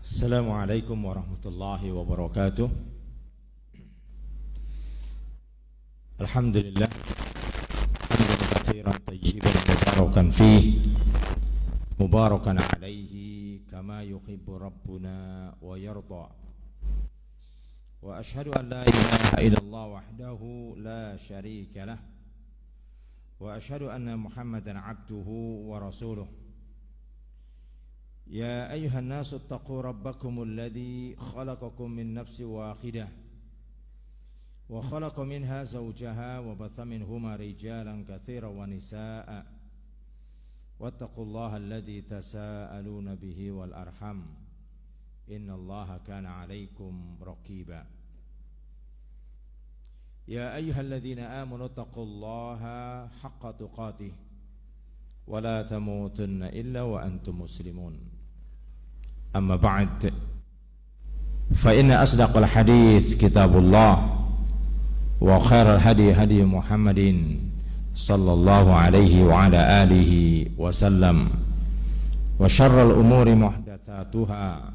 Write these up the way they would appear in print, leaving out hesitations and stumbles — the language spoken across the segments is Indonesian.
Assalamualaikum warahmatullahi wabarakatuh. Alhamdulillah hamdan katsiran tayyiban mubarakan fihi mubarakan alaihi kama yuhibbu rabbuna wa yarda. Wa ashhadu an la ilaha illallah wahdahu la syarika lah wa ashhadu anna Muhammadan abduhu wa rasuluh. يا أيها الناس اتقوا ربكم الذي خلقكم من نفس واحدة وخلق منها زوجها وبث منهما رجالا كثيرا ونساء واتقوا الله الذي تساءلون به والأرحم إن الله كان عليكم رقيبا يا أيها الذين آمنوا اتقوا الله حق تقاته ولا تموتن إلا وأنتم مسلمون. أما بعد فإن أصدق الحديث كتاب الله وخير الهدي هدي محمد صلى الله عليه وعلى آله وسلم وشر الأمور محدثاتها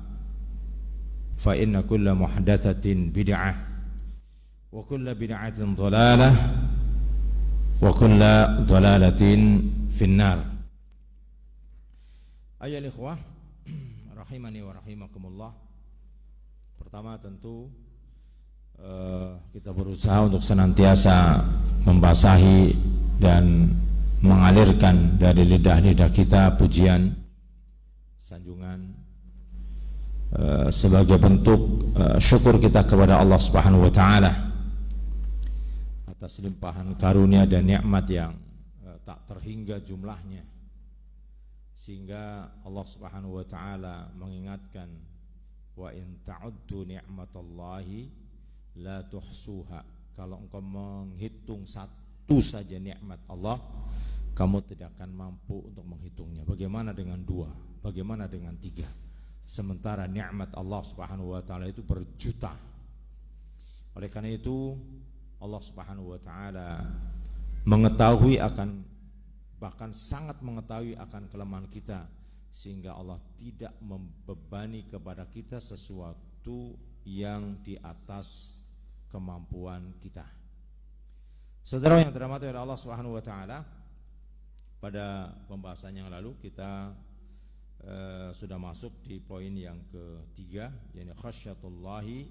فإن كل محدثة بدعة وكل بدعة ضلالة وكل ضلالة في النار. أيها الإخوة rahimani wa rahimakumullah. Pertama tentu kita berusaha untuk senantiasa membasahi dan mengalirkan dari lidah-lidah kita pujian, sanjungan sebagai bentuk syukur kita kepada Allah Subhanahu wa taala atas limpahan karunia dan nikmat yang tak terhingga jumlahnya, sehingga Allah Subhanahu wa taala mengingatkan wa in ta'uddu ni'matallahi la tuhsuha. Kalau engkau menghitung satu saja nikmat Allah, kamu tidak akan mampu untuk menghitungnya. Bagaimana dengan dua? Bagaimana dengan tiga? Sementara nikmat Allah Subhanahu wa taala itu berjuta. Oleh karena itu Allah Subhanahu wa taala mengetahui akan, bahkan sangat mengetahui akan kelemahan kita, sehingga Allah tidak membebani kepada kita sesuatu yang di atas kemampuan kita. Saudara yang dirahmati oleh Allah Subhanahu wa taala, pada pembahasan yang lalu kita sudah masuk di poin yang ketiga, yakni khasyatullahi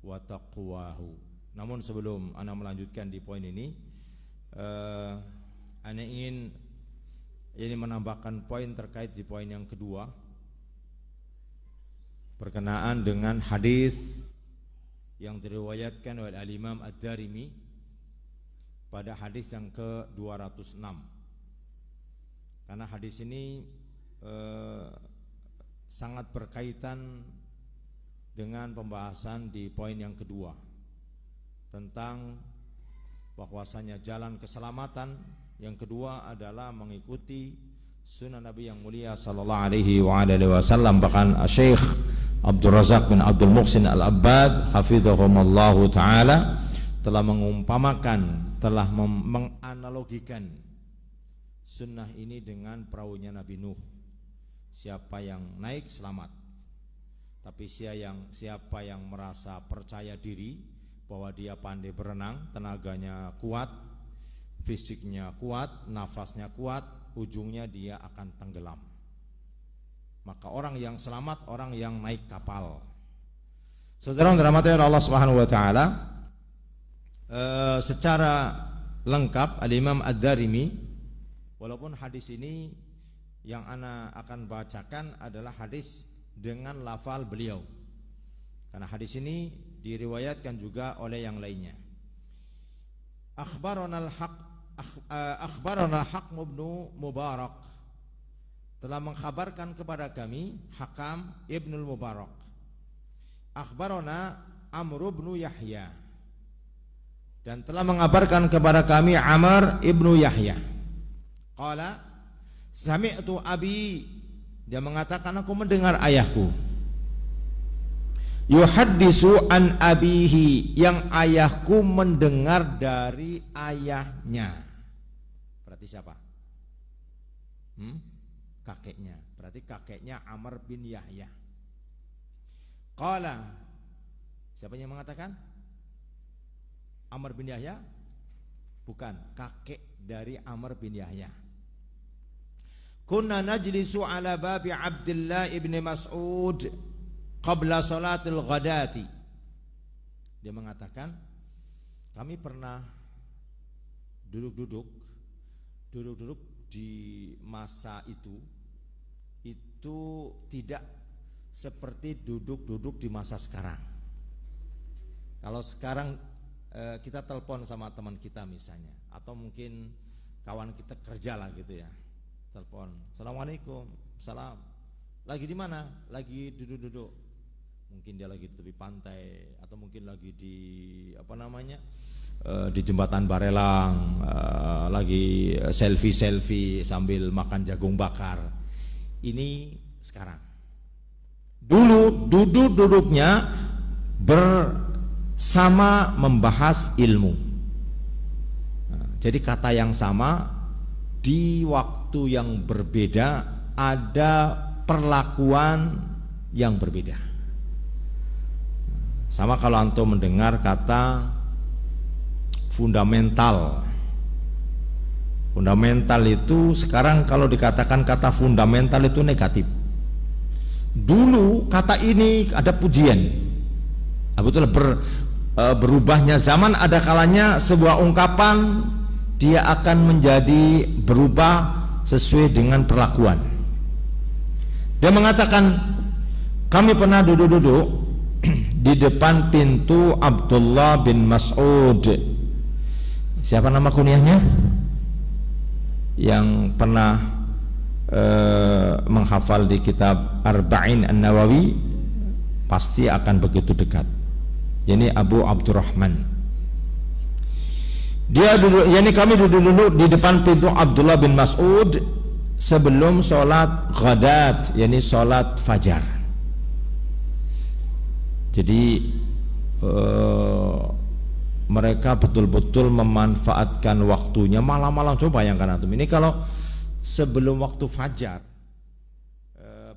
wa taqwahu. Namun sebelum ana melanjutkan di poin ini, ana ingin menambahkan poin terkait di poin yang kedua berkenaan dengan hadis yang diriwayatkan oleh Al-Imam Ad-Darimi pada hadis yang ke-206. Karena hadis ini sangat berkaitan dengan pembahasan di poin yang kedua tentang bahwasanya jalan keselamatan yang kedua adalah mengikuti sunnah Nabi yang mulia sallallahu alaihi wasallam. Bahkan Syekh Abdul Razak bin Abdul Muhsin Al-Abbad hafizahumullahu taala telah mengumpamakan, telah menganalogikan sunnah ini dengan perahunya Nabi Nuh. Siapa yang naik selamat, tapi siapa yang merasa percaya diri bahwa dia pandai berenang, tenaganya kuat, fisiknya kuat, nafasnya kuat, ujungnya dia akan tenggelam. Maka orang yang selamat, orang yang naik kapal. Saudara yang dirahmati oleh Allah Subhanahu wa taala, secara lengkap Al-Imam Ad-Darimi, walaupun hadis ini yang ana akan bacakan adalah hadis dengan lafal beliau, karena hadis ini diriwayatkan juga oleh yang lainnya. Akhbarana Hakm bin Mubarak, telah mengkhabarkan kepada kami Hakam ibnul Mubarak. Akhbarana Amr bin Yahya, dan telah mengabarkan kepada kami Amr ibnu Yahya. Qala sami'tu abi, dia mengatakan aku mendengar ayahku, yuhaddisu an abihi, yang ayahku mendengar dari ayahnya. Berarti siapa? Kakeknya. Berarti kakeknya Amr bin Yahya. Qala, siapa yang mengatakan? Amr bin Yahya? Bukan, kakek dari Amr bin Yahya. Kunna najlisu ala babi Abdullah ibn Mas'ud qabla salatil ghadati. Dia mengatakan, kami pernah duduk-duduk di masa itu tidak seperti duduk-duduk di masa sekarang. Kalau sekarang kita telepon sama teman kita misalnya, atau mungkin kawan kita kerja lah gitu ya, telepon, assalamualaikum, salam, lagi di mana? Lagi duduk-duduk. Mungkin dia lagi di tepi pantai, atau mungkin lagi di di jembatan Barelang, lagi selfie sambil makan jagung bakar. Ini sekarang. Dulu duduknya bersama membahas ilmu. Jadi kata yang sama di waktu yang berbeda, ada perlakuan yang berbeda. Sama kalau antum mendengar kata fundamental. Fundamental itu sekarang kalau dikatakan kata fundamental itu negatif. Dulu kata ini ada pujian. Betul, berubahnya zaman ada kalanya sebuah ungkapan dia akan menjadi berubah sesuai dengan perlakuan. Dia mengatakan, kami pernah duduk-duduk di depan pintu Abdullah bin Mas'ud. Siapa nama kunyahnya? Yang pernah menghafal di kitab Arba'in An-Nawawi pasti akan begitu dekat. Ini Abu Abdurrahman. Dia duduk, kami duduk di depan pintu Abdullah bin Mas'ud sebelum sholat ghadat, sholat fajar. Jadi mereka betul-betul memanfaatkan waktunya malam-malam. Coba bayangkan antum, ini kalau sebelum waktu fajar,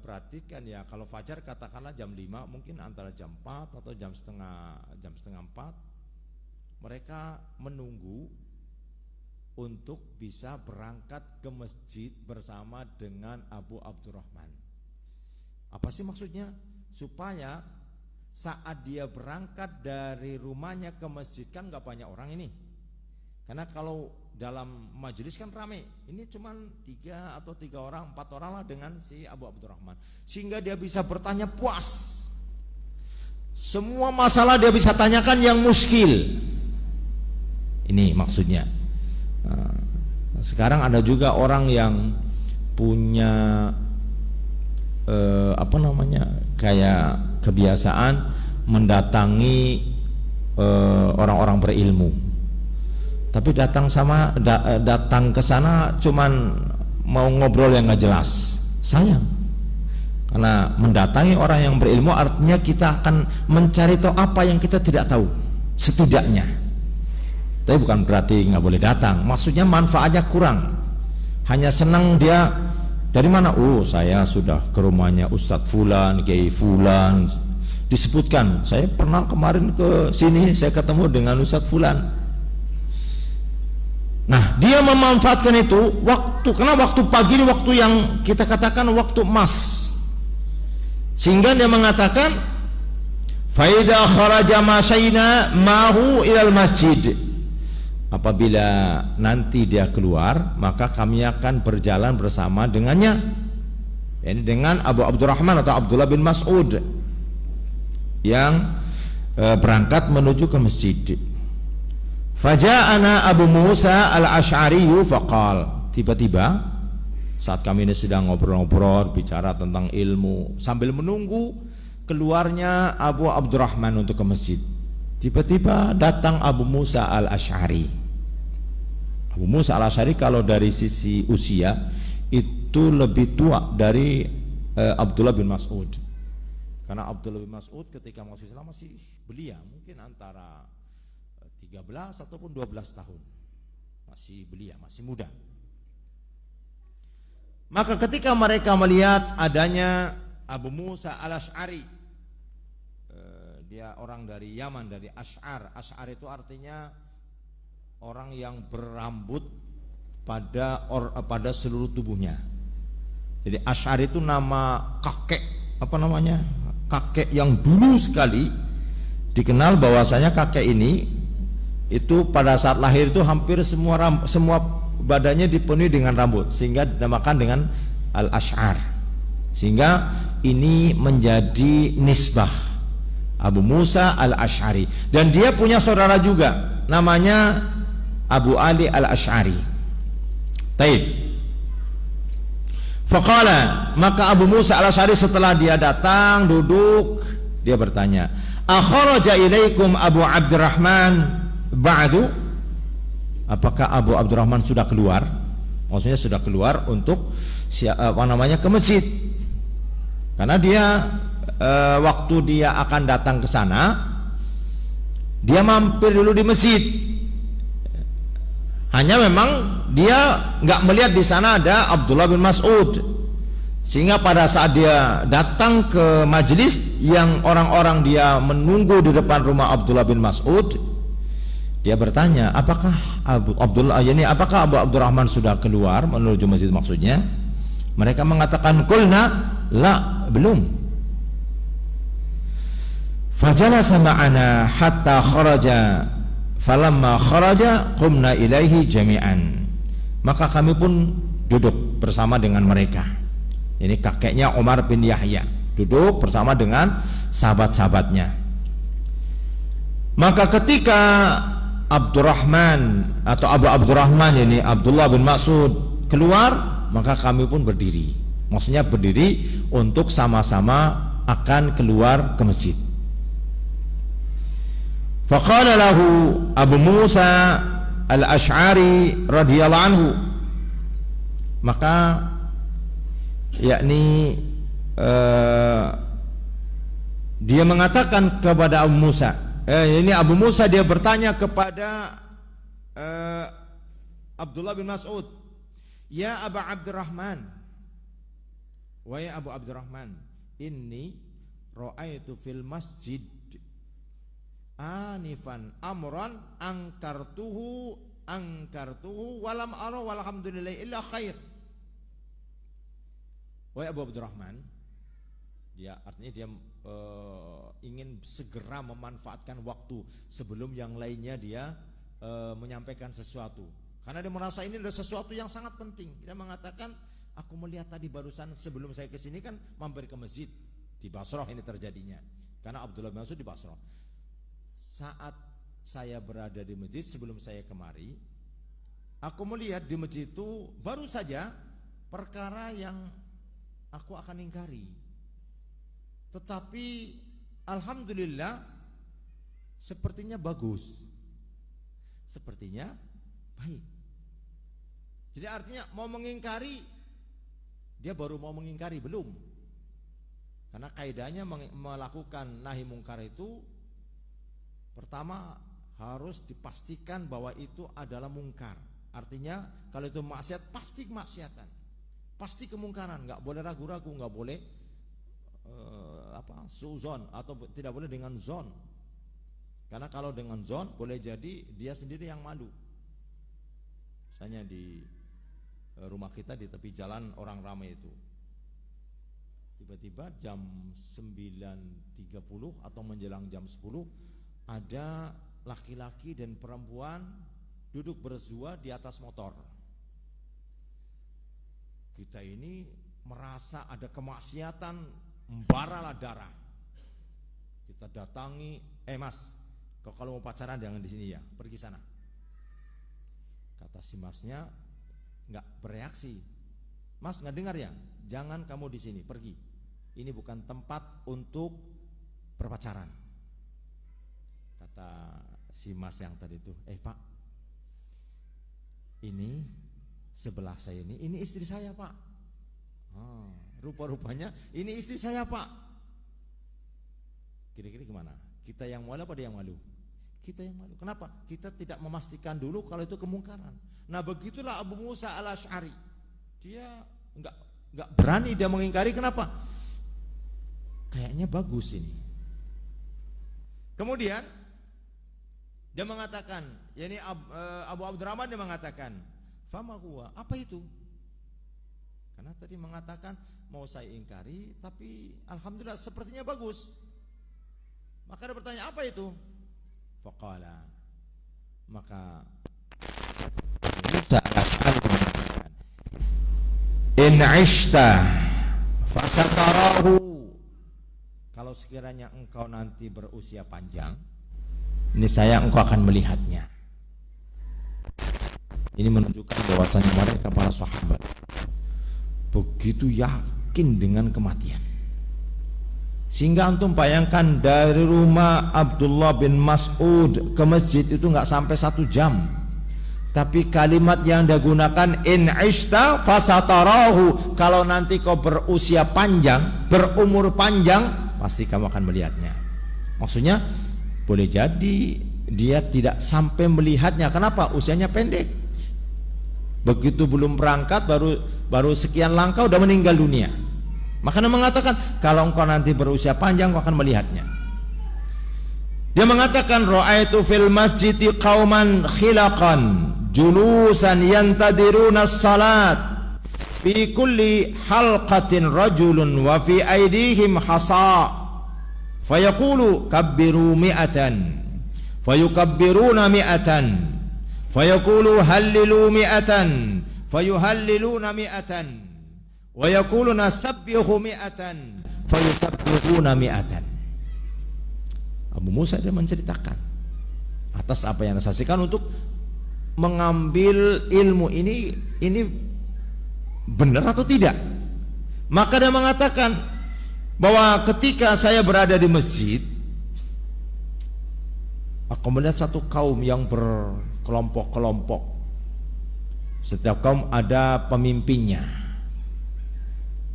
perhatikan ya, kalau fajar katakanlah jam 5, mungkin antara jam 4 atau jam setengah 4, mereka menunggu untuk bisa berangkat ke masjid bersama dengan Abu Abdurrahman. Apa sih maksudnya? Supaya saat dia berangkat dari rumahnya ke masjid, kan gak banyak orang ini. Karena kalau dalam majelis kan ramai, ini cuman 3 atau 3 orang, 4 orang lah dengan si Abu Abdurrahman, sehingga dia bisa bertanya puas. Semua masalah dia bisa tanyakan yang muskil. Ini maksudnya. Sekarang ada juga orang yang punya kayak kebiasaan mendatangi orang-orang berilmu. Tapi datang ke sana cuman mau ngobrol yang nggak jelas. Sayang. Karena mendatangi orang yang berilmu artinya kita akan mencari tahu apa yang kita tidak tahu, setidaknya. Tapi bukan berarti nggak boleh datang. Maksudnya manfaatnya kurang. Hanya senang dia, dari mana? Oh, saya sudah ke rumahnya Ustadz Fulan, Kiai Fulan. Disebutkan, saya pernah kemarin ke sini, saya ketemu dengan Ustadz Fulan. Nah, dia memanfaatkan itu waktu, karena waktu pagi ini waktu yang kita katakan waktu emas. Sehingga dia mengatakan, faida kharaja masyayna mahu ilal masjid. Apabila nanti dia keluar, maka kami akan berjalan bersama dengannya. Ini dengan Abu Abdurrahman atau Abdullah bin Mas'ud yang berangkat menuju ke masjid. Faja'ana Abu Musa al-Ash'ari faqal. Tiba-tiba saat kami ini sedang ngobrol-ngobrol bicara tentang ilmu sambil menunggu keluarnya Abu Abdurrahman untuk ke masjid, tiba-tiba datang Abu Musa al-Ash'ari. Abu Musa al-Ash'ari kalau dari sisi usia itu lebih tua dari Abdullah bin Mas'ud. Karena Abdullah bin Mas'ud ketika masuk Islam masih belia, mungkin antara 13 ataupun 12 tahun. Masih belia, masih muda. Maka ketika mereka melihat adanya Abu Musa al-Ash'ari dia orang dari Yaman, dari Asy'ar. Asy'ar itu artinya orang yang berambut pada seluruh tubuhnya. Jadi Asy'ar itu nama kakek, kakek yang dulu sekali. Dikenal bahwasanya kakek ini itu pada saat lahir itu hampir semua badannya dipenuhi dengan rambut, sehingga dinamakan dengan Al-Asy'ar. Sehingga ini menjadi nisbah Abu Musa Al-Asy'ari, dan dia punya saudara juga namanya Abu Ali Al-Asy'ari. Taib. Faqala, maka Abu Musa Al-Asy'ari setelah dia datang duduk, dia bertanya, akharaja ilaikum Abu Abdurrahman ba'du? Apakah Abu Abdurrahman sudah keluar? Maksudnya sudah keluar untuk ke masjid. Karena dia waktu dia akan datang ke sana, dia mampir dulu di masjid. Hanya memang dia nggak melihat di sana ada Abdullah bin Mas'ud, sehingga pada saat dia datang ke majelis yang orang-orang dia menunggu di depan rumah Abdullah bin Mas'ud, dia bertanya, apakah Abu Abdurrahman sudah keluar menuju masjid maksudnya? Mereka mengatakan, qulna la, belum. Fajalasa ma'ana hatta kharaja, falamma kharaja qumna ilaihi jami'an. Maka kami pun duduk bersama dengan mereka. Ini kakeknya Umar bin Yahya duduk bersama dengan sahabat-sahabatnya. Maka ketika Abdurrahman atau Abu Abdurrahman ini Abdullah bin Mas'ud keluar, maka kami pun berdiri. Maksudnya berdiri untuk sama-sama akan keluar ke masjid. Faqala lahu Abu Musa Al-Asy'ari radhiyallahu anhu, maka yakni dia mengatakan kepada Abu Musa, ini Abu Musa dia bertanya kepada Abdullah bin Mas'ud, ya Abu Abdurrahman, wahai Abu Abdurrahman, inni ra'aitu fil masjid anifan amran angkartuhu walam ara walhamdulillah illa khair. Wahai Abu Abdurrahman, dia artinya dia ingin segera memanfaatkan waktu sebelum yang lainnya dia menyampaikan sesuatu, karena dia merasa ini adalah sesuatu yang sangat penting. Dia mengatakan, aku melihat tadi barusan sebelum saya kesini kan mampir ke masjid di Basrah, ini terjadinya karena Abdullah bin Mas'ud di Basrah. Saat saya berada di masjid sebelum saya kemari, aku melihat di masjid itu baru saja perkara yang aku akan ingkari, tetapi alhamdulillah sepertinya bagus, sepertinya baik. Jadi artinya mau mengingkari, dia baru mau mengingkari, belum. Karena kaidahnya melakukan nahi mungkar itu pertama harus dipastikan bahwa itu adalah mungkar. Artinya kalau itu maksiat, pasti kemaksiatan, pasti kemungkaran, nggak boleh ragu-ragu, nggak boleh suzon, atau tidak boleh dengan zon. Karena kalau dengan zon boleh jadi dia sendiri yang malu. Misalnya di rumah kita di tepi jalan orang ramai itu, tiba-tiba jam 9.30 atau menjelang jam 10 ada laki-laki dan perempuan duduk bersua di atas motor. Kita ini merasa ada kemaksiatan, membaralah darah. Kita datangi, mas, kalau mau pacaran jangan di sini ya, pergi sana. Kata si masnya nggak bereaksi. Mas nggak dengar ya? Jangan kamu di sini, pergi. Ini bukan tempat untuk berpacaran. Kata si mas yang tadi itu, pak, ini sebelah saya ini istri saya pak. Rupa-rupanya ini istri saya pak. Kira-kira gimana? Kita yang malu apa dia yang malu? Kita yang malu. Kenapa? Kita tidak memastikan dulu kalau itu kemungkaran. Nah begitulah Abu Musa Al-Asy'ari, dia nggak berani dia mengingkari. Kenapa? Kayaknya bagus ini. Kemudian dia mengatakan, yakni Abu Abdurrahman dia mengatakan, fama huwa, apa itu? Karena tadi mengatakan mau saya ingkari, tapi alhamdulillah sepertinya bagus. Maka dia bertanya, apa itu? Faqala, maka Musa mengatakan, in ishta fasatarahu, kalau sekiranya engkau nanti berusia panjang, niscaya engkau akan melihatnya. Ini menunjukkan bahwasanya mereka para sahabat begitu yakin dengan kematian, sehingga antum bayangkan dari rumah Abdullah bin Mas'ud ke masjid itu nggak sampai 1 jam, tapi kalimat yang dia gunakan, in ishta fasatarahu, kalau nanti kau berusia panjang, berumur panjang, pasti kamu akan melihatnya. Maksudnya boleh jadi dia tidak sampai melihatnya. Kenapa? Usianya pendek. Begitu belum berangkat baru sekian langkah udah meninggal dunia. Makanya mengatakan kalau engkau nanti berusia panjang kau akan melihatnya. Dia mengatakan ra'aitu fil masjidi qauman khilaqan julusan yantadiruna as-salat fi kulli halqatin rajulun wa fi aydihim hasa fayaqulu kabbiru mi'atan fayukabbiruna mi'atan fayaqulu hallilu mi'atan fayuhalliluna mi'atan wa yaquluna sabbihu mi'atan fayusabbihuna mi'atan. Abu Musa dia menceritakan atas apa yang dia saksikan untuk mengambil ilmu ini benar atau tidak. Maka dia mengatakan bahwa ketika saya berada di masjid, aku melihat satu kaum yang berkelompok-kelompok. Setiap kaum ada pemimpinnya,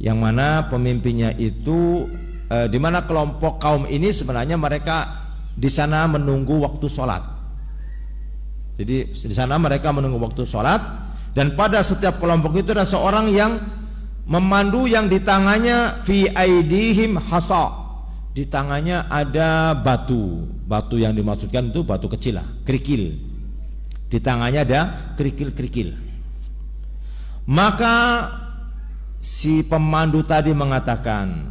yang mana pemimpinnya itu di mana kelompok kaum ini sebenarnya mereka di sana menunggu waktu sholat. Jadi di sana mereka menunggu waktu sholat, dan pada setiap kelompok itu ada seorang yang memandu, yang di tangannya fi aidihim hasa, di tangannya ada batu. Batu yang dimaksudkan itu batu kecil lah, kerikil. Di tangannya ada kerikil-kerikil. Maka si pemandu tadi mengatakan,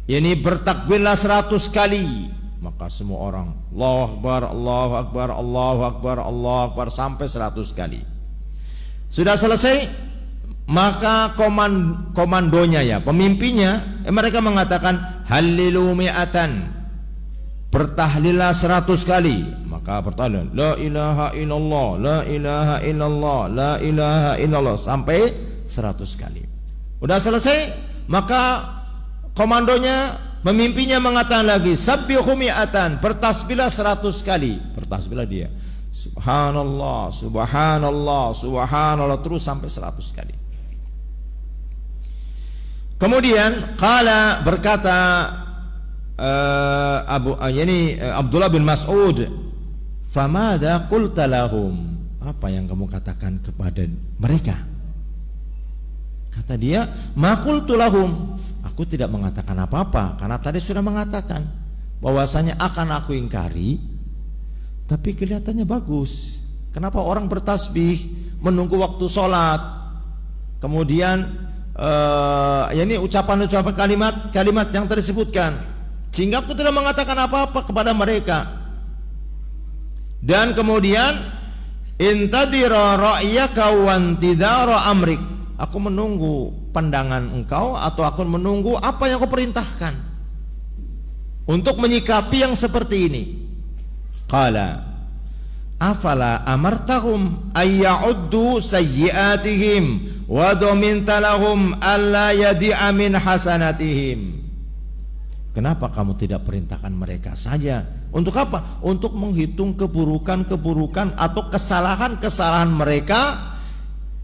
ini bertakbirlah 100 kali. Maka semua orang Allahu Akbar, Allahu Akbar, Allahu Akbar, Allahu Akbar sampai 100 kali. Sudah selesai, maka komandonya ya, pemimpinnya, mereka mengatakan hallilu mi'atan, bertahlillah 100 kali. Maka bertahlil la ilaha illallah, la ilaha illallah, la ilaha illallah sampai 100 kali. Udah selesai, maka komandonya, pemimpinnya mengatakan lagi sabbihu mi'atan, bertasbihlah 100 kali. Bertasbihlah dia, subhanallah, subhanallah, subhanallah, terus sampai 100 kali. Kemudian qala, berkata Abdullah bin Mas'ud, famada qulta lahum, apa yang kamu katakan kepada mereka? Kata dia, ma qultu lahum, aku tidak mengatakan apa-apa, karena tadi sudah mengatakan bahwasanya akan aku ingkari, tapi kelihatannya bagus. Kenapa orang bertasbih menunggu waktu sholat, kemudian ini ucapan-ucapan kalimat yang tadi disebutkan, sehingga aku tidak mengatakan apa-apa kepada mereka. Dan kemudian intadira ra'yaka wa intidara amrik, aku menunggu pandangan engkau atau aku menunggu apa yang kau perintahkan untuk menyikapi yang seperti ini. Qala afala amartahum ayya'uddu sayyi'atihim wa dhaminta lahum alla yadi'a min hasanatihim. Kenapa kamu tidak perintahkan mereka saja? Untuk apa? Untuk menghitung keburukan-keburukan atau kesalahan-kesalahan mereka,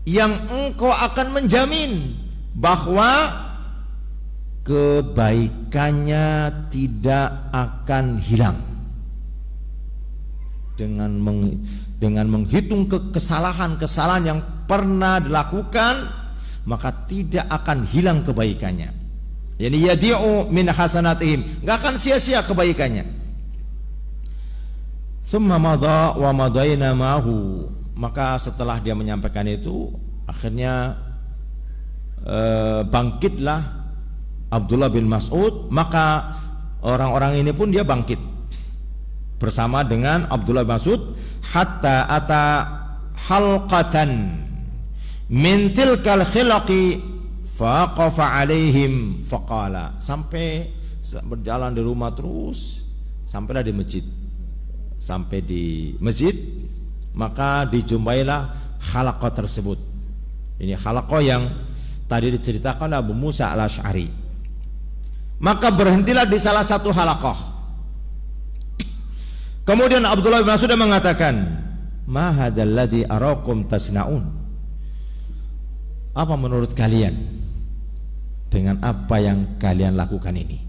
yang engkau akan menjamin bahwa kebaikannya tidak akan hilang. Dengan menghitung kesalahan-kesalahan yang pernah dilakukan, maka tidak akan hilang kebaikannya. Yani yadi'u min hasanatihim, enggak akan sia-sia kebaikannya. Tsumma madha wa madaina ma'hu. Maka setelah dia menyampaikan itu, akhirnya bangkitlah Abdullah bin Mas'ud. Maka orang-orang ini pun dia bangkit bersama dengan Abdullah bin Mas'ud, hatta ata halqatan min tilkal khilaqi faqafa alaihim faqala. Sampai berjalan di rumah terus sampailah di masjid. Sampai di masjid, maka dijumpailah halaqah tersebut. Ini halaqah yang tadi diceritakan Abu Musa al-Asy'ari. Maka berhentilah di salah satu halaqah. Kemudian Abdullah bin Mas'ud mengatakan, "Ma hadzal ladzi arakum tasnaun?" Apa menurut kalian dengan apa yang kalian lakukan ini?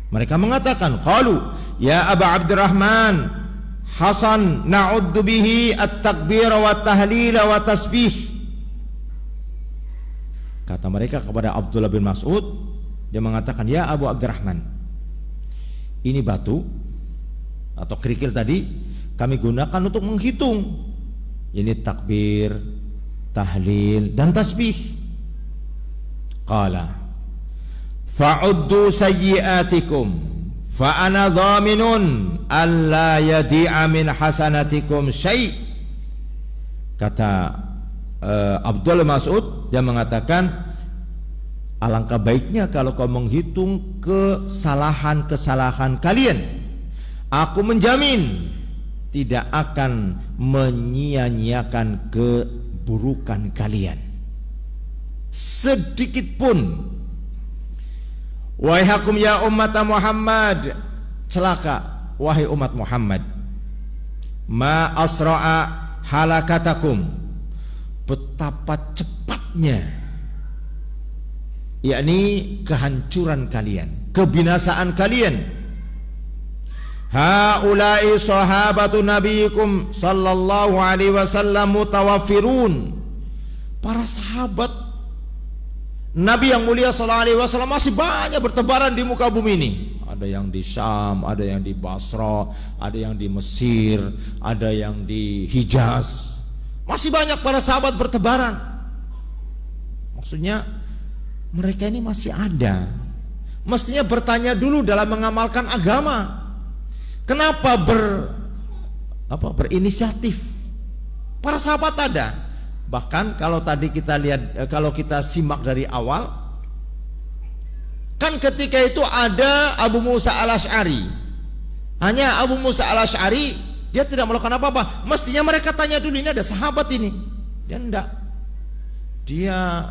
Mereka mengatakan, qalu ya Aba Abdurrahman Hasan na'uddu bihi at-takbir wa tahlil wa tasbih. Kata mereka kepada Abdullah bin Mas'ud, dia mengatakan, ya Abu Abdurrahman, ini batu atau kerikil tadi kami gunakan untuk menghitung. Ini takbir, tahlil dan tasbih. Qala fa'uddu sayyi'atikum fa ana dhaminun alla yadi'a min hasanatikum syai'. Kata Abdullah Mas'ud, dia mengatakan, alangkah baiknya kalau kau menghitung kesalahan-kesalahan kalian. Aku menjamin tidak akan menyia-nyiakan keburukan kalian sedikit pun. Wahaihakum ya umat Muhammad, celaka wahai umat Muhammad, ma asra'a halakatakum, betapa cepatnya yakni kehancuran kalian, kebinasaan kalian. Haula'i sahabatu nabiyikum sallallahu alaihi wasallam mutawaffirun. Para sahabat Nabi yang mulia sallallahu alaihi wasallam masih banyak bertebaran di muka bumi ini. Ada yang di Syam, ada yang di Basra, ada yang di Mesir, ada yang di Hijaz. Masih banyak para sahabat bertebaran. Maksudnya mereka ini masih ada. Mestinya bertanya dulu dalam mengamalkan agama. Kenapa berinisiatif? Para sahabat ada. Bahkan kalau tadi kita lihat, kalau kita simak dari awal, kan ketika itu ada Abu Musa al-Asy'ari. Hanya Abu Musa al-Asy'ari, dia tidak melakukan apa-apa. Mestinya mereka tanya dulu, ini ada sahabat ini. Dia enggak. Dia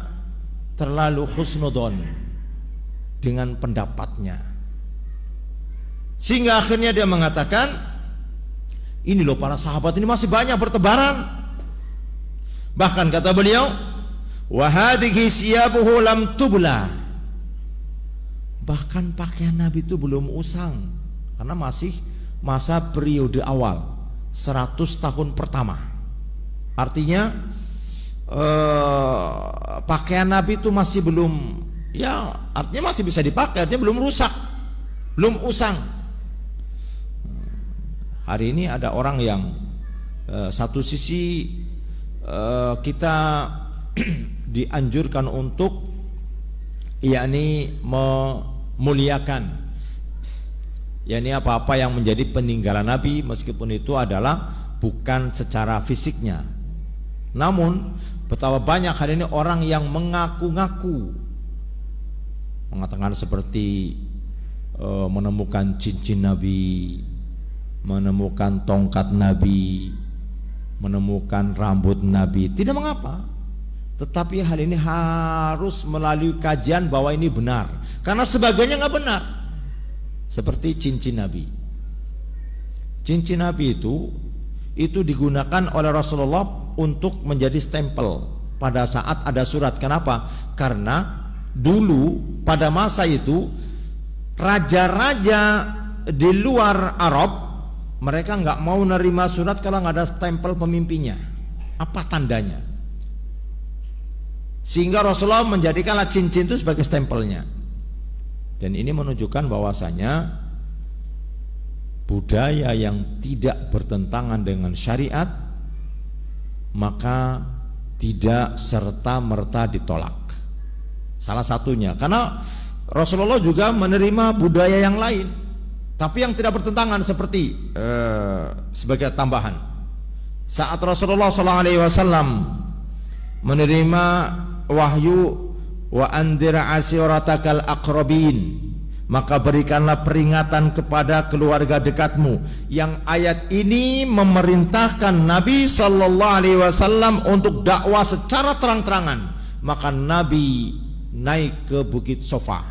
terlalu husnudon dengan pendapatnya, sehingga akhirnya dia mengatakan, ini loh para sahabat ini masih banyak bertebaran. Bahkan kata beliau, wa hadhihi siyabuhu lam tubla. Bahkan pakaian Nabi itu belum usang, karena masih masa periode awal 100 tahun pertama. Artinya pakaian Nabi itu masih belum, ya artinya masih bisa dipakai, artinya belum rusak, belum usang. Hari ini ada orang yang satu sisi kita dianjurkan untuk yakni memuliakan yakni apa-apa yang menjadi peninggalan Nabi, meskipun itu adalah bukan secara fisiknya. Namun betapa banyak hari ini orang yang mengaku-ngaku, mengatakan seperti menemukan cincin Nabi, menemukan tongkat Nabi, menemukan rambut Nabi. Tidak mengapa, tetapi hal ini harus melalui kajian bahwa ini benar, karena sebagainya nggak benar. Seperti cincin Nabi. Cincin Nabi itu digunakan oleh Rasulullah untuk menjadi stempel pada saat ada surat. Kenapa? Karena dulu pada masa itu raja-raja di luar Arab, mereka nggak mau nerima surat kalau nggak ada stempel pemimpinnya. Apa tandanya? Sehingga Rasulullah menjadikanlah cincin itu sebagai stempelnya. Dan ini menunjukkan bahwasanya budaya yang tidak bertentangan dengan syariat, maka tidak serta-merta ditolak. Salah satunya karena Rasulullah juga menerima budaya yang lain, tapi yang tidak bertentangan, seperti sebagai tambahan, saat Rasulullah SAW menerima wahyu wa andir asiratakal aqrabin, maka berikanlah peringatan kepada keluarga dekatmu, yang ayat ini memerintahkan Nabi SAW untuk dakwah secara terang-terangan. Maka Nabi naik ke Bukit Sofa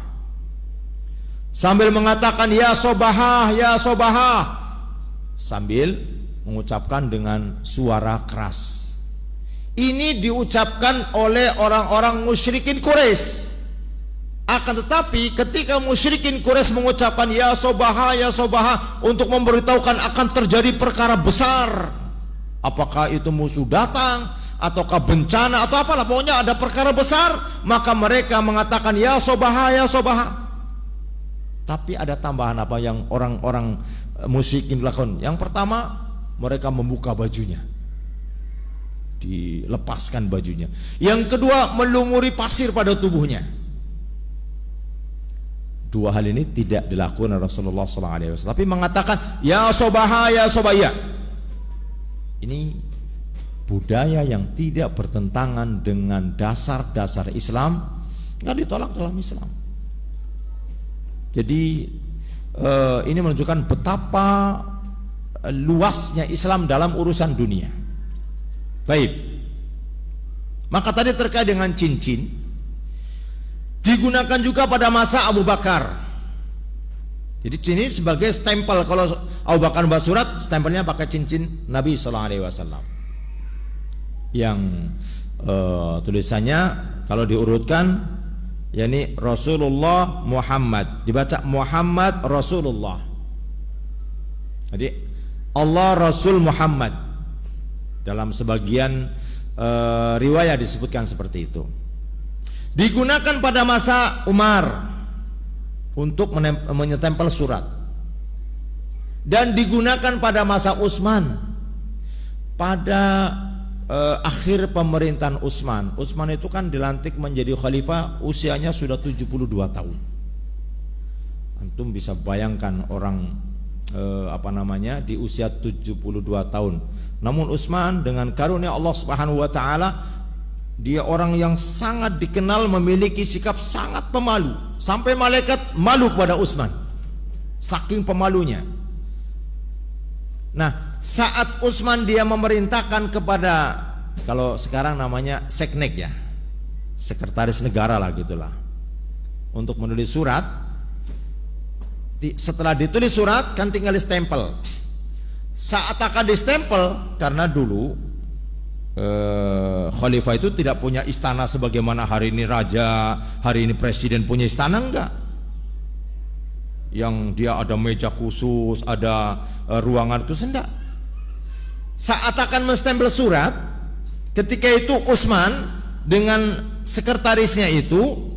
sambil mengatakan ya sobahah, ya sobahah, sambil mengucapkan dengan suara keras. Ini diucapkan oleh orang-orang musyrikin Quraisy. Akan tetapi ketika musyrikin Quraisy mengucapkan ya sobaha untuk memberitahukan akan terjadi perkara besar, apakah itu musuh datang ataukah bencana atau apalah, pokoknya ada perkara besar, maka mereka mengatakan ya sobaha. Tapi ada tambahan apa yang orang-orang musyrikin lakukan. Yang pertama, mereka membuka bajunya, dilepaskan bajunya. Yang kedua, melumuri pasir pada tubuhnya. Dua hal ini tidak dilakukan oleh Rasulullah SAW, tapi mengatakan ya sobaha, ya sobaya. Ini budaya yang tidak bertentangan dengan dasar-dasar Islam, nggak ditolak dalam Islam. Jadi ini menunjukkan betapa luasnya Islam dalam urusan dunia. Baik. Maka tadi terkait dengan cincin, digunakan juga pada masa Abu Bakar. Jadi ini sebagai stempel. Kalau Abu Bakar membawa surat, stempelnya pakai cincin Nabi SAW, yang tulisannya kalau diurutkan, yakni Rasulullah Muhammad, dibaca Muhammad Rasulullah. Jadi Allah Rasul Muhammad, dalam sebagian riwayat disebutkan seperti itu. Digunakan pada masa Umar untuk menyetempel surat, dan digunakan pada masa Utsman pada akhir pemerintahan Utsman. Utsman itu kan dilantik menjadi khalifah, usianya sudah 72 tahun. Antum bisa bayangkan orang di usia 72 tahun. Namun Utsman dengan karunia Allah Subhanahu wa taala, dia orang yang sangat dikenal memiliki sikap sangat pemalu, sampai malaikat malu kepada Utsman, saking pemalunya. Nah, saat Utsman dia memerintahkan kepada, kalau sekarang namanya seknek ya, sekretaris negara lah gitulah, untuk menulis surat. Setelah ditulis surat kan tinggal distempel. Saat akan distempel, karena dulu khalifah itu tidak punya istana sebagaimana hari ini raja, hari ini presiden punya istana, enggak. Yang dia ada meja khusus, ada ruangan khusus, enggak. Saat akan menstempel surat, ketika itu Utsman dengan sekretarisnya itu,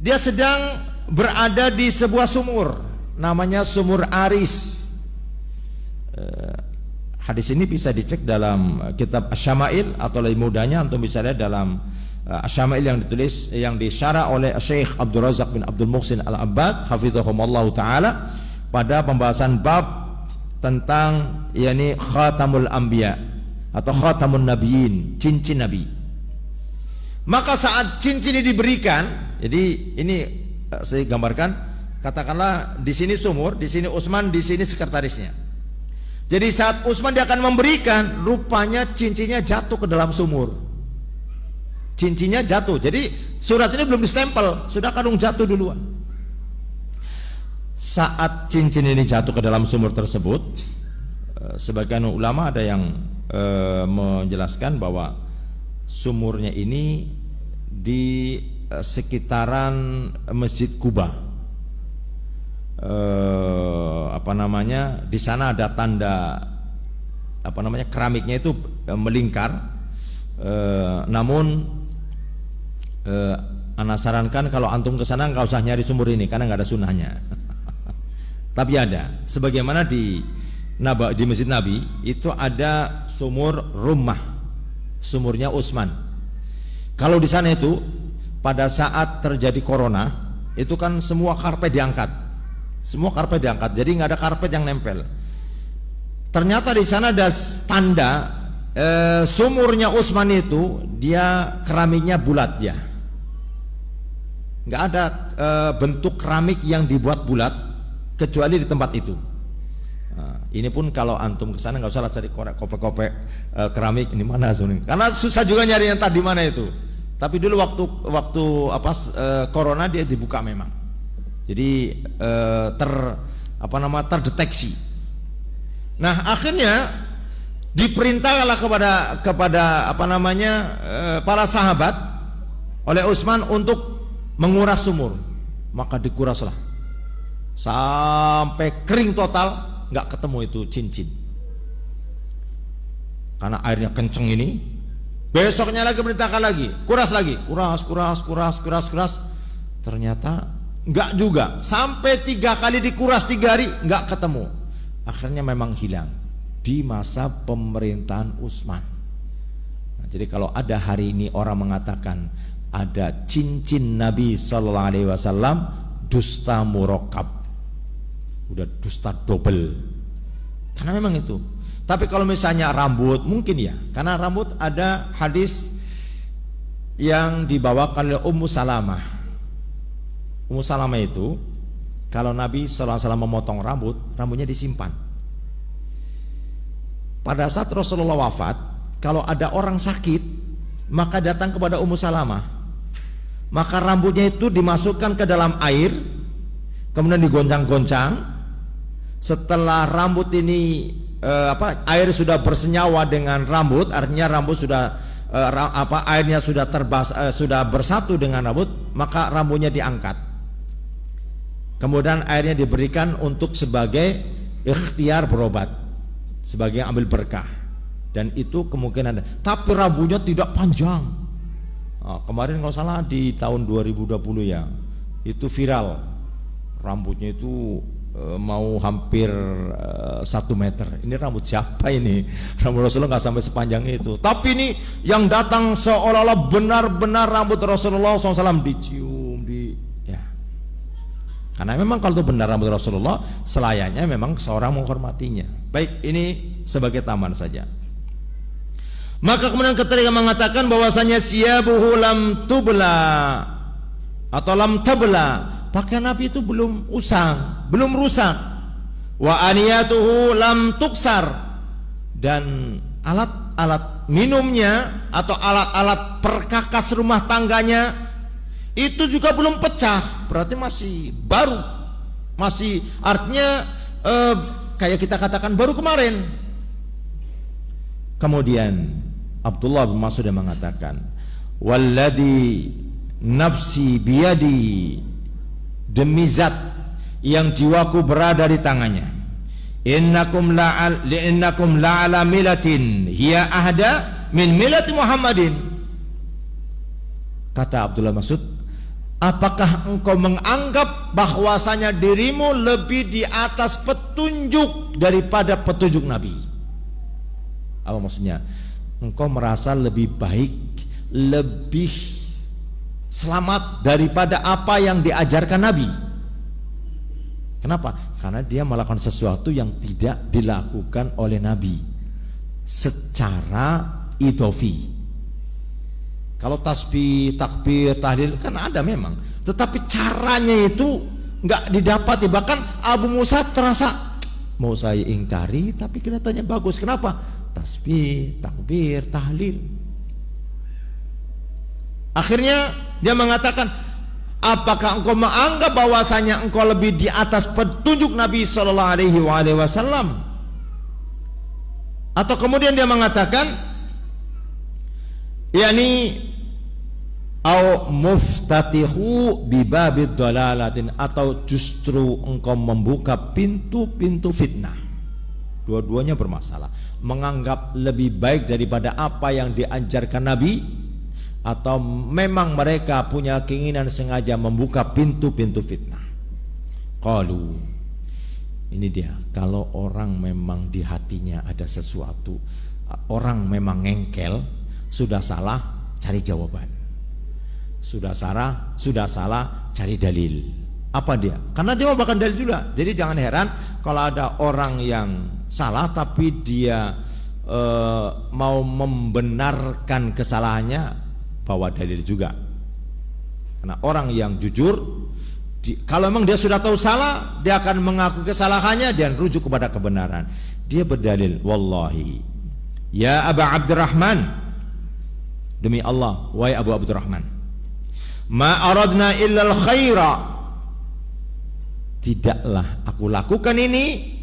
dia sedang berada di sebuah sumur, namanya Sumur Aris. Hadis ini bisa dicek dalam kitab Asy-Syama'il, atau lebih mudahnya antum bisa lihat dalam Asy-Syama'il yang ditulis, yang disyarah oleh Syekh Abdul Razak bin Abdul Muhsin Al-Abbad hafizahumullah taala, pada pembahasan bab tentang yakni khatamul anbiya atau khatamun nabiyyin, cincin nabi. Maka saat cincin ini diberikan, jadi ini saya gambarkan, katakanlah di sini sumur, di sini Utsman, di sini sekretarisnya. Jadi saat Utsman dia akan memberikan, rupanya cincinnya jatuh ke dalam sumur. Cincinnya jatuh. Jadi surat ini belum distempel, sudah kadung jatuh duluan. Saat cincin ini jatuh ke dalam sumur tersebut, sebagian ulama ada yang menjelaskan bahwa sumurnya ini di sekitaran Masjid Kuba. Di sana ada tanda keramiknya itu melingkar. Namun ana sarankan kalau antum ke sana nggak usah nyari sumur ini karena nggak ada sunnahnya. Tapi ada, sebagaimana di Masjid Nabi itu ada sumur rumah, sumurnya Utsman. Kalau di sana itu pada saat terjadi corona itu kan semua karpet diangkat, jadi nggak ada karpet yang nempel. Ternyata di sana ada tanda sumurnya Utsman itu dia keramiknya bulat ya, nggak ada bentuk keramik yang dibuat bulat kecuali di tempat itu. Nah, ini pun kalau antum kesana nggak usah cari kopek-kopek keramik ini mana sebenarnya, karena susah juga nyari yang tadi mana itu. Tapi dulu waktu corona dia dibuka memang, jadi terdeteksi. Nah akhirnya diperintahkanlah kepada para sahabat oleh Utsman untuk menguras sumur, maka dikuraslah sampai kering total, nggak ketemu itu cincin karena airnya kenceng ini. Besoknya lagi perintahkan lagi, kuras, ternyata nggak juga, sampai 3 kali dikuras 3 hari nggak ketemu. Akhirnya memang hilang di masa pemerintahan Utsman. Nah, jadi kalau ada hari ini orang mengatakan ada cincin Nabi Sallallahu Alaihi Wasallam, dusta murakkab, udah dusta double, karena memang itu. Tapi kalau misalnya rambut mungkin ya, karena rambut ada hadis yang dibawakan oleh Ummu Salamah. Ummu Salamah itu kalau Nabi Sallallahu Alaihi Wasallam memotong rambutnya disimpan. Pada saat Rasulullah wafat, kalau ada orang sakit maka datang kepada Ummu Salamah, maka rambutnya itu dimasukkan ke dalam air, kemudian digoncang-goncang. Setelah rambut ini air sudah bersenyawa dengan rambut, artinya rambut sudah airnya sudah sudah bersatu dengan rambut, maka rambutnya diangkat. Kemudian airnya diberikan untuk sebagai ikhtiar berobat, sebagai ambil berkah, dan itu kemungkinan. Tapi rambutnya tidak panjang. Kemarin kalau salah di tahun 2020 ya, itu viral, rambutnya itu mau hampir 1 meter. Ini rambut siapa ini? Rambut Rasulullah nggak sampai sepanjang itu. Tapi ini yang datang seolah-olah benar-benar rambut Rasulullah SAW dicium ya. Karena memang kalau itu benar rambut Rasulullah, selayaknya memang seorang menghormatinya. Baik, ini sebagai taman saja. Maka kemudian ketika mengatakan bahwasanya siyabuhu lam tubla atau lam tabla, pakaian Nabi itu belum usang, belum rusak. Wa aniyatuhu lam tuksar, dan alat-alat minumnya atau alat-alat perkakas rumah tangganya itu juga belum pecah, berarti masih baru, masih artinya kayak kita katakan baru kemarin. Kemudian Abdullah bin Mas'ud yang mengatakan, walladzi nafsi biyadi, demi zat yang jiwaku berada di tangannya, innakum la'ala milatin hiya ahda min milati Muhammadin. Kata Abdullah Mas'ud, apakah engkau menganggap bahwasanya dirimu lebih di atas petunjuk daripada petunjuk Nabi? Apa maksudnya? Engkau merasa lebih baik, lebih selamat daripada apa yang diajarkan Nabi. Kenapa? Karena dia melakukan sesuatu yang tidak dilakukan oleh Nabi secara idofi. Kalau tasbih, takbir, tahlil kan ada memang, tetapi caranya itu nggak didapati. Bahkan Abu Musa terasa mau saya ingkari, tapi kelihatannya bagus. Kenapa? Tasbih, takbir, tahlil. Akhirnya dia mengatakan, apakah engkau menganggap bahwasanya engkau lebih di atas petunjuk Nabi Sallallahu Alaihi Wasallam? Atau kemudian dia mengatakan, yakni au muftatihu bibabid dalalatin, atau justru engkau membuka pintu-pintu fitnah. Dua-duanya bermasalah. Menganggap lebih baik daripada apa yang diajarkan Nabi, atau memang mereka punya keinginan sengaja membuka pintu-pintu fitnah. Qalu, Ini dia, kalau orang memang di hatinya ada sesuatu, orang memang ngengkel, sudah salah cari jawaban, sudah salah cari dalil. Apa dia? Karena dia mau bahkan dalil juga. Jadi jangan heran kalau ada orang yang salah tapi dia mau membenarkan kesalahannya, bawa dalil juga. Karena orang yang jujur, kalau memang dia sudah tahu salah, dia akan mengaku kesalahannya dan rujuk kepada kebenaran. Dia berdalil, wallahi ya Aba Abdurrahman, demi Allah wahai Abu Abdurrahman, ma aradna illal khaira, tidaklah aku lakukan ini,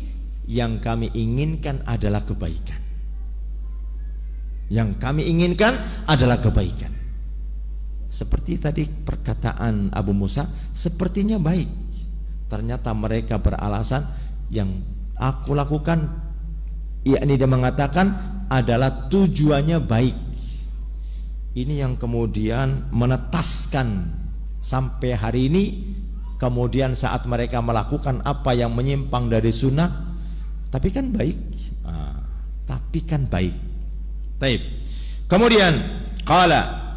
yang kami inginkan adalah kebaikan. Yang kami inginkan adalah kebaikan. Seperti tadi perkataan Abu Musa, sepertinya baik, ternyata mereka beralasan yang aku lakukan, yakni dia mengatakan adalah tujuannya baik. Ini yang kemudian menetaskan sampai hari ini. Kemudian saat mereka melakukan apa yang menyimpang dari sunnah, tapi kan baik, tapi kan baik. Taib. Kemudian qala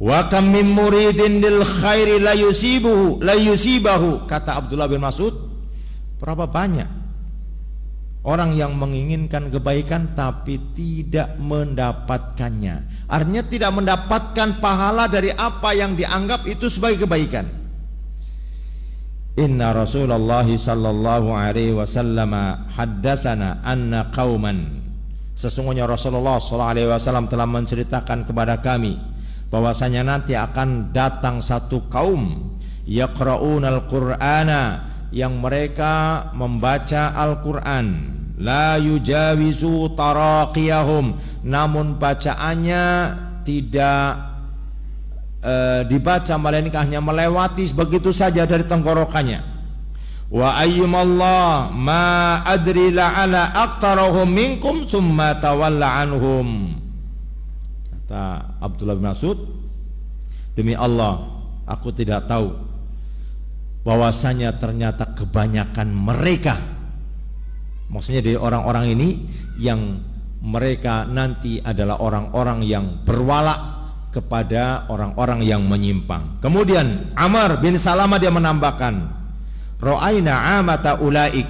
wa kam min muridin lil khairi la yusibahu, kata Abdullah bin Mas'ud, berapa banyak orang yang menginginkan kebaikan tapi tidak mendapatkannya. Artinya tidak mendapatkan pahala dari apa yang dianggap itu sebagai kebaikan. Inna Rasulullah sallallahu alaihi wasallam haddatsana anna qauman, sesungguhnya Rasulullah sallallahu alaihi wasallam telah menceritakan kepada kami bahwasanya nanti akan datang satu kaum yaqra'unal qur'ana, yang mereka membaca Al-Qur'an, la yujawizu taraqiyahum, namun bacaannya tidak dibaca melainkan hanya melewati begitu saja dari tenggorokannya. Wa ayyumallah ma adri la'ala aktarahum minkum thumma tawalla anhum, kata Abdullah bin Mas'ud, demi Allah aku tidak tahu bahwasanya ternyata kebanyakan mereka, maksudnya dari orang-orang ini, yang mereka nanti adalah orang-orang yang berwala kepada orang-orang yang menyimpang. Kemudian Amr bin Salamah dia menambahkan, ra'aina amata ulaik,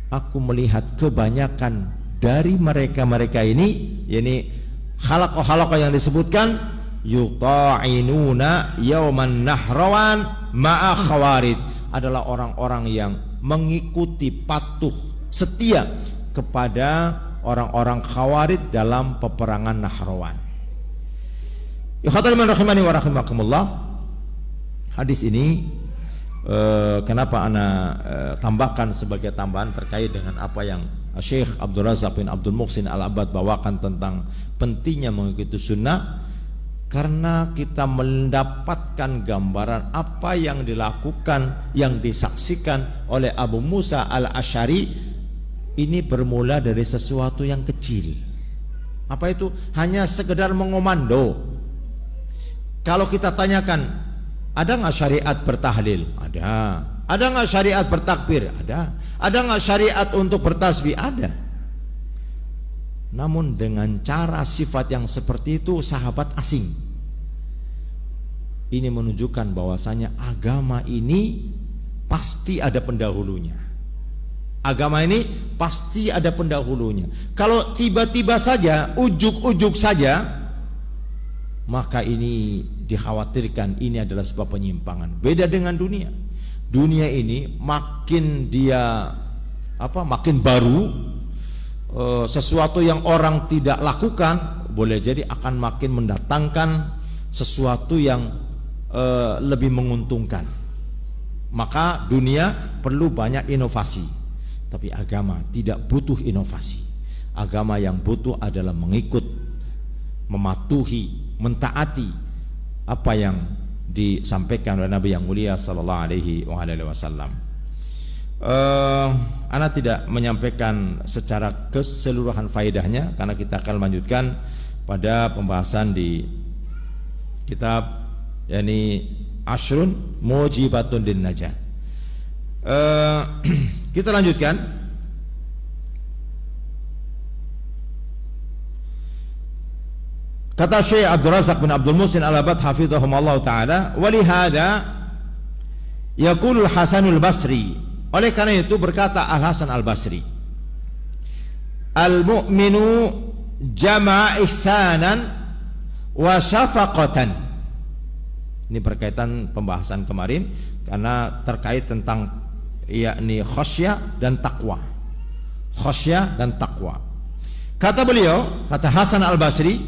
aku melihat kebanyakan dari mereka-mereka ini, yakni halaqah yang disebutkan, yuta'inuna yauman nahrawan ma'a khawarid, adalah orang-orang yang mengikuti, patuh, setia kepada orang-orang khawarid dalam peperangan Nahrawan. Ikhwaniman rahimani wa rahimakumullah. Hadis ini kenapa ana tambahkan sebagai tambahan terkait dengan apa yang Syekh Abdul Razak bin Abdul Muhsin Al-Abbad bawakan tentang pentingnya mengikuti sunnah, karena kita mendapatkan gambaran apa yang dilakukan, yang disaksikan oleh Abu Musa Al-Asy'ari ini bermula dari sesuatu yang kecil. Apa itu? Hanya sekedar mengomando. Kalau kita tanyakan, ada nggak syariat bertahlil? Ada. Ada nggak syariat bertakbir? Ada. Ada nggak syariat untuk bertasbih? Ada. Namun dengan cara sifat yang seperti itu sahabat asing. Ini menunjukkan bahwasanya agama ini pasti ada pendahulunya. Agama ini pasti ada pendahulunya. Kalau tiba-tiba saja, ujuk-ujuk saja, maka ini dikhawatirkan ini adalah sebuah penyimpangan. Beda dengan dunia. Dunia ini makin dia makin baru, sesuatu yang orang tidak lakukan boleh jadi akan makin mendatangkan sesuatu yang lebih menguntungkan. Maka dunia perlu banyak inovasi, tapi agama tidak butuh inovasi. Agama yang butuh adalah mengikut, mematuhi, mentaati apa yang disampaikan oleh Nabi yang mulia sallallahu alaihi wasallam. Ana tidak menyampaikan secara keseluruhan faedahnya karena kita akan lanjutkan pada pembahasan di kitab yakni Ashrun Mujibatun lin Najah. Kita lanjutkan. Kata Syekh Abdul Razak bin Abdul Muhsin Al-Abad hafizahumullah taala, "Walihada yaqulu Hasanul Basri." Oleh karena itu berkata Al Hasan Al Basri, "Al-mu'minu jama'a ihsanan wa syafaqatan." Ini berkaitan pembahasan kemarin karena terkait tentang yakni khasyah dan takwa. Khasyah dan takwa. Kata beliau, kata Hasan Al Basri,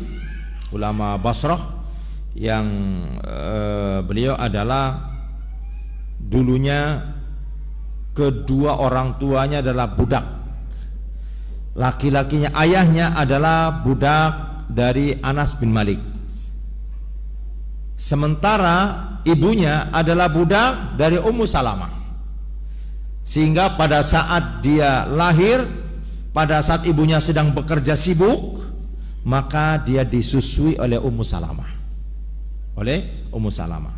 ulama Basrah yang beliau adalah dulunya kedua orang tuanya adalah budak. Laki-lakinya, ayahnya adalah budak dari Anas bin Malik. Sementara ibunya adalah budak dari Ummu Salamah. Sehingga pada saat dia lahir, pada saat ibunya sedang bekerja sibuk, maka dia disusui oleh Ummu Salamah. Oleh Ummu Salamah.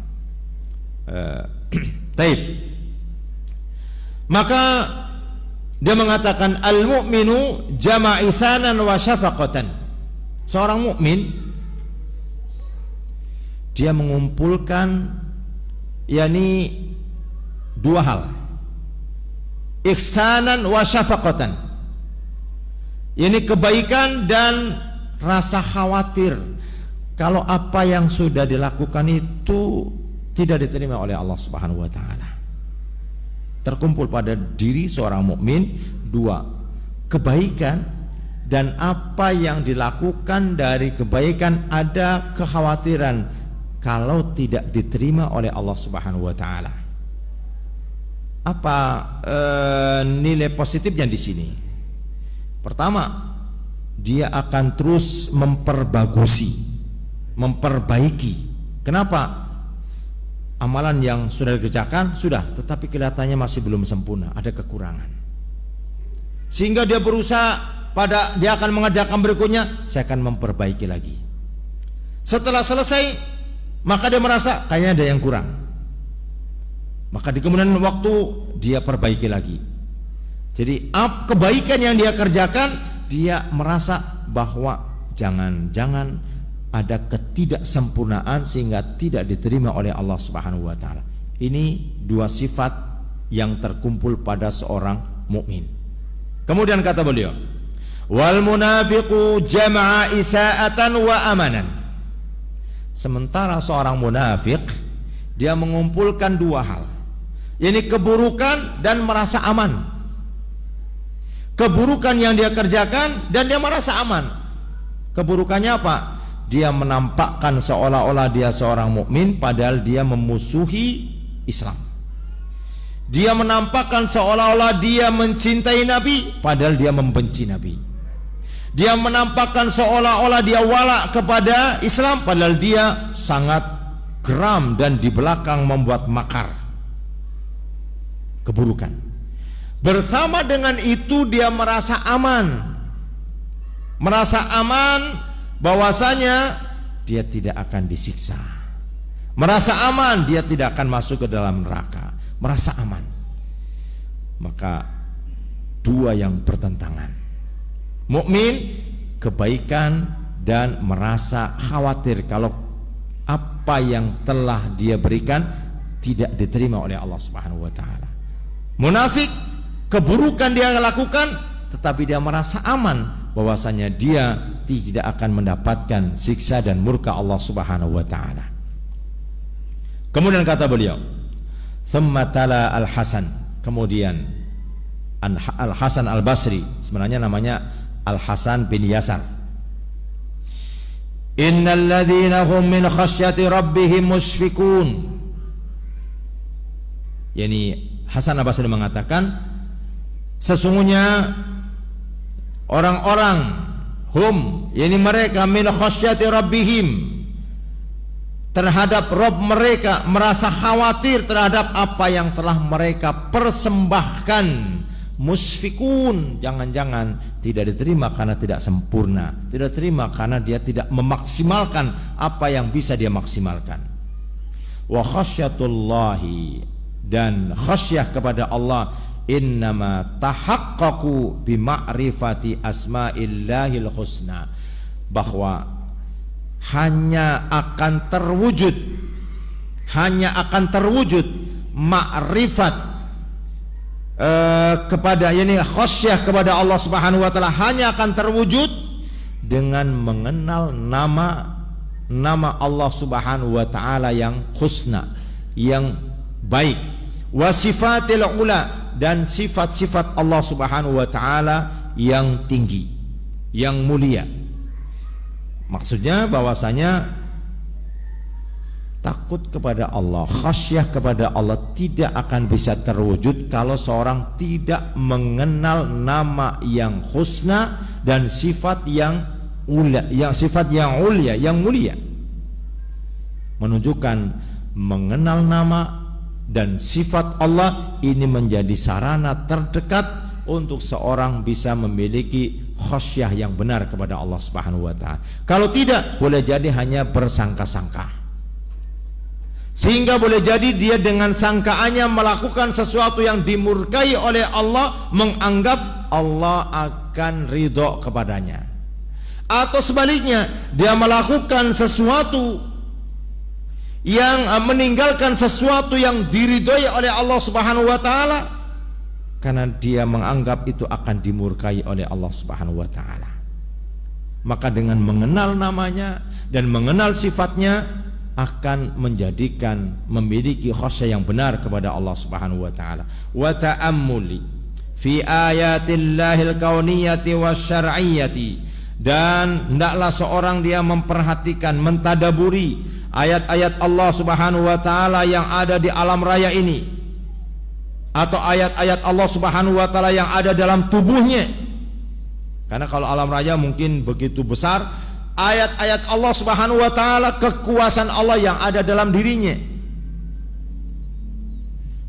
Taib. Maka dia mengatakan al-mu'minu jama'isanan wa syafaqatan. Seorang mukmin dia mengumpulkan yakni dua hal. Ihsanan wa syafaqatan. Ini kebaikan dan rasa khawatir kalau apa yang sudah dilakukan itu tidak diterima oleh Allah Subhanahu wa taala. Terkumpul pada diri seorang mukmin dua, kebaikan dan apa yang dilakukan dari kebaikan ada kekhawatiran kalau tidak diterima oleh Allah Subhanahu wa taala. Apa nilai positifnya di sini? Pertama, dia akan terus memperbaiki. Kenapa? Amalan yang sudah dikerjakan sudah, tetapi kelihatannya masih belum sempurna, ada kekurangan. Sehingga dia berusaha dia akan mengerjakan berikutnya, saya akan memperbaiki lagi. Setelah selesai, maka dia merasa kayaknya ada yang kurang. Maka di kemudian waktu dia perbaiki lagi. Jadi kebaikan yang dia kerjakan, dia merasa bahwa jangan-jangan ada ketidaksempurnaan sehingga tidak diterima oleh Allah Subhanahu wa taala. Ini dua sifat yang terkumpul pada seorang mukmin. Kemudian kata beliau, wal munafiqu jama'a isa'atan wa amanan. Sementara seorang munafik dia mengumpulkan dua hal. Ini keburukan dan merasa aman. Keburukan yang dia kerjakan dan dia merasa aman. Keburukannya apa? Dia menampakkan seolah-olah dia seorang mukmin padahal dia memusuhi Islam. Dia menampakkan seolah-olah dia mencintai Nabi padahal dia membenci Nabi. Dia menampakkan seolah-olah dia wala kepada Islam padahal dia sangat geram dan di belakang membuat makar. Keburukan. Bersama dengan itu dia merasa aman. Merasa aman bahwasanya dia tidak akan disiksa. Merasa aman dia tidak akan masuk ke dalam neraka. Merasa aman. Maka dua yang bertentangan. Mukmin kebaikan dan merasa khawatir kalau apa yang telah dia berikan tidak diterima oleh Allah Subhanahu wa taala. Munafik keburukan dia lakukan tetapi dia merasa aman bahwasanya dia tidak akan mendapatkan siksa dan murka Allah Subhanahu wa taala. Kemudian kata beliau, "Tsumma tala Al-Hasan." Kemudian Al-Hasan Al Basri, sebenarnya namanya Al-Hasan bin Yasar. "Innal ladzina hum min khasyati rabbihim musyfiqun." Yani Hasan Al Basri mengatakan sesungguhnya orang-orang yakni mereka min khasyati rabbihim, terhadap Rabb mereka merasa khawatir terhadap apa yang telah mereka persembahkan. Musfikun, jangan-jangan tidak diterima karena tidak sempurna, tidak diterima karena dia tidak memaksimalkan apa yang bisa dia maksimalkan. Wa khasyatullahi dan khasyah kepada Allah innama tahaqqaqu bi ma'rifati asma'illahil husna, bahwa hanya akan terwujud ma'rifat kepada khasyah kepada Allah Subhanahu wa taala, hanya akan terwujud dengan mengenal nama Allah Subhanahu wa taala yang husna, yang baik, wa sifatil ula, dan sifat-sifat Allah Subhanahu wa taala yang tinggi, yang mulia. Maksudnya bahwasanya takut kepada Allah, khasyah kepada Allah tidak akan bisa terwujud kalau seorang tidak mengenal nama yang husna dan sifat yang ulia, yang mulia. Menunjukkan mengenal nama dan sifat Allah ini menjadi sarana terdekat untuk seorang bisa memiliki khasyah yang benar kepada Allah Subhanahu wa taala. Kalau tidak, boleh jadi hanya bersangka-sangka, sehingga boleh jadi dia dengan sangkaannya melakukan sesuatu yang dimurkai oleh Allah, menganggap Allah akan ridho kepadanya. Atau sebaliknya, dia melakukan sesuatu yang meninggalkan sesuatu yang diridhoi oleh Allah Subhanahu wa taala karena dia menganggap itu akan dimurkai oleh Allah Subhanahu wa taala. Maka dengan mengenal namanya dan mengenal sifatnya akan menjadikan memiliki khasyah yang benar kepada Allah Subhanahu wa taala. Wa ta'ammuli fi ayatillahil kauniyati wasyar'iyyati, dan hendaklah seorang dia memperhatikan, mentadaburi ayat-ayat Allah Subhanahu wa taala yang ada di alam raya ini, atau ayat-ayat Allah Subhanahu wa taala yang ada dalam tubuhnya. Karena kalau alam raya mungkin begitu besar, ayat-ayat Allah Subhanahu wa taala, kekuasaan Allah yang ada dalam dirinya.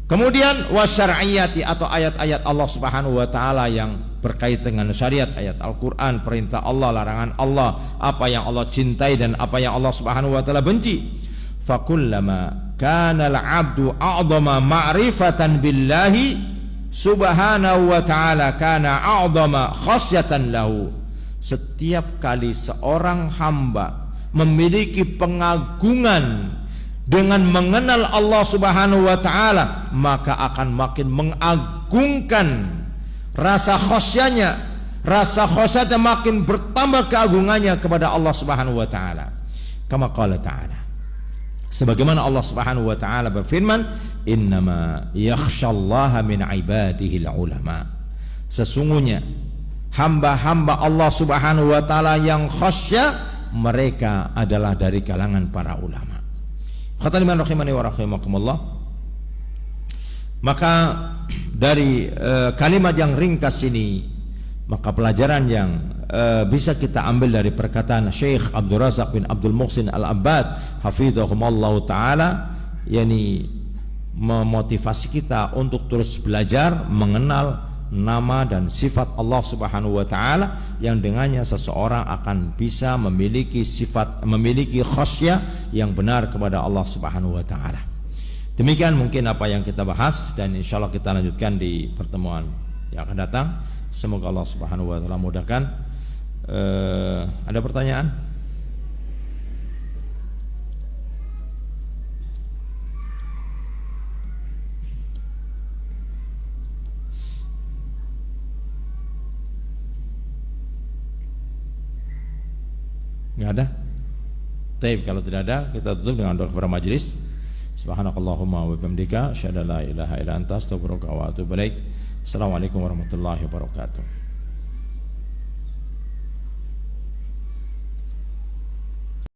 Kemudian wasyar'iyyati, atau ayat-ayat Allah Subhanahu wa taala yang berkaitan dengan syariat, ayat Al-Qur'an, perintah Allah, larangan Allah, apa yang Allah cintai dan apa yang Allah Subhanahu wa taala benci. Fakullama kana al-'abdu a'dhama ma'rifatan billahi subhanahu wa ta'ala kana a'dhama khasyatan lahu. Setiap kali seorang hamba memiliki pengagungan dengan mengenal Allah Subhanahu wa taala, maka akan makin mengagungkan rasa khasyahnya, rasa khasyatnya makin bertambah keagungannya kepada Allah Subhanahu wa taala. Kama qala ta'ala, sebagaimana Allah Subhanahu wa taala berfirman, innama yakhsyallaha min ibadihi ulama, sesungguhnya hamba-hamba Allah Subhanahu wa taala yang khasyah mereka adalah dari kalangan para ulama. Khataliman rahimani wa rahimakumullah. Maka dari kalimat yang ringkas ini, maka pelajaran yang bisa kita ambil dari perkataan Syekh Abdul Razak bin Abdul Muhsin Al-Abbad hafidhahumullah ta'ala, yakni memotivasi kita untuk terus belajar mengenal nama dan sifat Allah Subhanahu wa taala, yang dengannya seseorang akan bisa memiliki khasyah yang benar kepada Allah Subhanahu wa taala. Demikian mungkin apa yang kita bahas, dan insyaallah kita lanjutkan di pertemuan yang akan datang. Semoga Allah Subhanahu wa taala mudahkan. Ada pertanyaan? Enggak ada? Baik, kalau tidak ada, kita tutup dengan doa kepada majelis. Subhanakallahumma wa bihamdika asyhadu an la ilaha illa anta astaghfiruka wa atubu ilaik. Assalamualaikum warahmatullahi wabarakatuh.